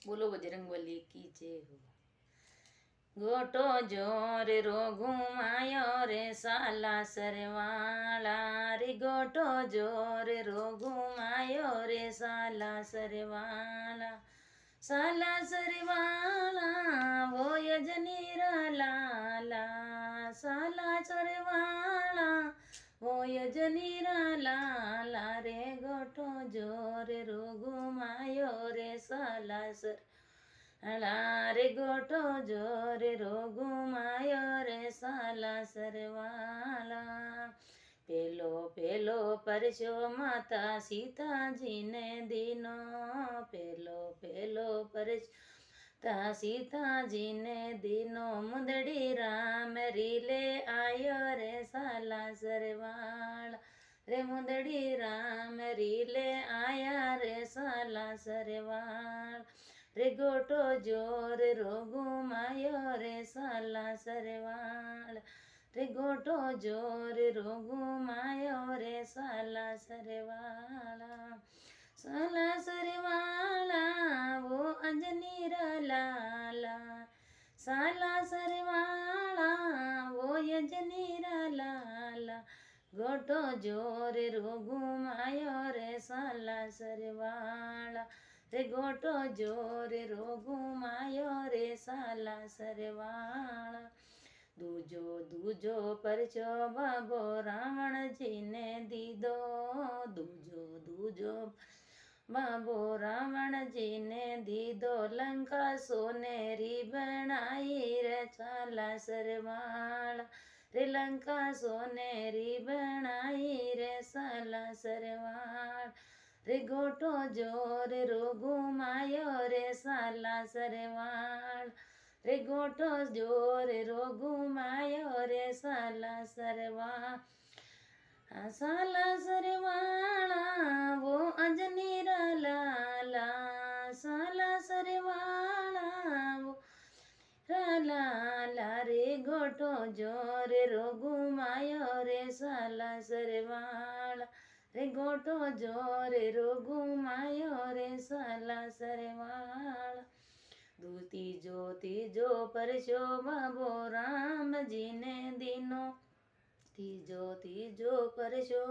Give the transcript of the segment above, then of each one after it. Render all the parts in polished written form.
बोलो बजरंगबली की जय हो। गोटो जोर रो घुमायो रे साला सरवाला रे, गोटो जोर रो घुमायो रे साला सरवाला। साला सरवाला वो यजनीरा लाला, साला सरवाला वो यजनीरा लाला रे, गोटो जोर रो घुमायो रे साला सर रे, गोटो जोरे रो घुमायो रे साला सरवाला। पेलो पेलो परशो माता सीताजी ने दीनो, पेलो पेलो परश ता सीताजी ने दीनो, मुंदड़ी राम रीले आयो रे साला सरवाला रे, मुंदड़ी राम रीले आया रे साला सरवाला रे, गोटो जोर रो घुमायो रे साला सरवाला रे, गोटो जोर रो घुमायो रे साला सरवाला। साला सरवाला वो अंजनीरा लाला, साला सरवाला वो यजनीरा लाला, गोटो जोर रो घुमायो रे साला सरवाला रे, गोटो जोर रो घुमायो रे साला सरवाला। दूजो दूजो परचो बाबो रावण जी ने दीदो, दूजो दूजो बाबो रावण जी ने दीदो, लंका सोनेरी बनाई रे साला सरवाला रे, लंका सोनेरी बनाई रे साला सरवाला रे, गोटो जोर रो घुमायो रे साला सरवाला रे, गोटो जोर रो घुमायो रे साला सरवाला। साला सरवाला वो अंजनीरा लाला, साला सरवाला वो लाला रे, गोटो जोर रो घुमायो रे साला सरवाला रे, गोटो जोर रो घुमायो रे साला सरवाला। तीजो तीजो परशो बाबो राम जी ने दीनो, तीजो तीजो परशो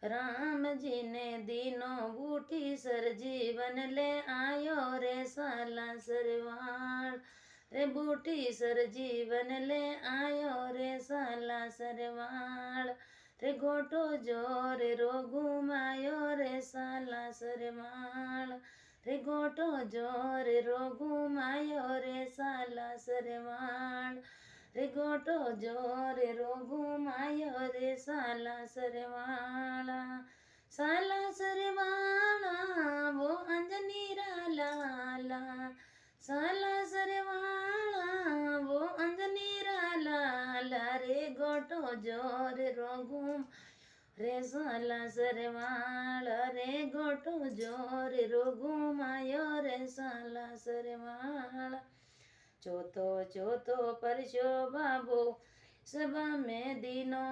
राम जी ने दीनो, बूटी सर जीवन ले आयो रे साला सरवाल रे, बूटी सर जीवन ले आयो रे साला सरवाल रे, गोटो जोर रो घुमायो रे साला सरवाल रे, गोटो जोर रो घुमायो रे साला सरवाल रे, गोटो जोर रो घुमायो रे साला सरवाला। साला सरवाला वो अंजनीरा लाला, साला सरवाला वो अंजनीरा लाला रे, गोटो जोर रो घुम रे साला सरवाला रे, गोटो जोर रो घुमायो रे साला सरवाला। चौथो चौथो परशो बाबो सभा में दीनो,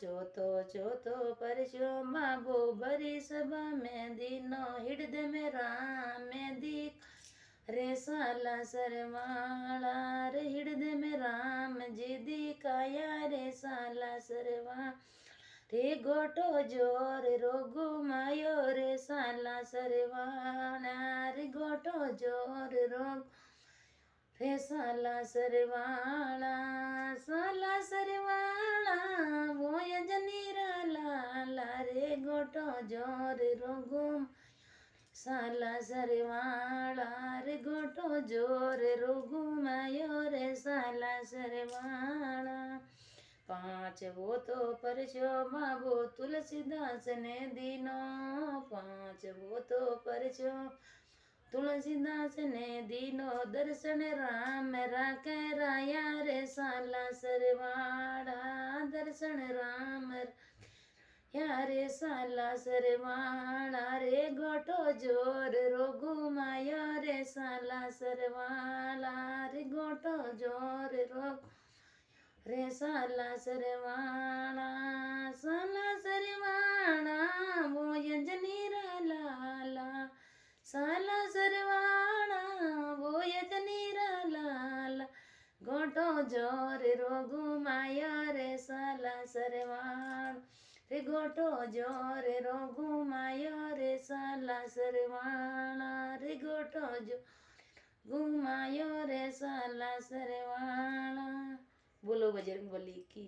चौथो चौथो परशो बाबो बरी सभा में दीनो, हृदय में राम में दीख रे साला सरवाला रे, हृदय में राम जी दिखाया रे साला सरवा रे, गोटो जोर रो घुमायो रे साला सरवाला रे, गोटो जोर रो रे साला सरवाला। साला सरवाला वो यजनीरा लाला रे, गोटो जोर रो घुम साला सरवाला रे, गोटो जोर रो घुमायो रे साला सरवाला। पांच वो तो परशो बाबो तुलसीदास ने दीनो, पांच वो तो परशो तुलसीदास ने दीनो, दर्शन राम राखे राया रे साला सरवाड़ा, दर्शन राम यारे साला सरवाड़ा रे, गोटो जोर रो घुमायो रे साला सरवाला रे, गोटो जोर रो रे साला सरवाला। साला सरवाला वो यजनीरा लाला, साला सरवाला જો રે રોગુમાય રે સાલા સરવાળ રે ગોટો જો રે રોગુમાય રે સાલા સરવાળા રે ગોટો જો ગુમાયો રે સાલા સરવાળા. બોલો બજરંગ બલી કી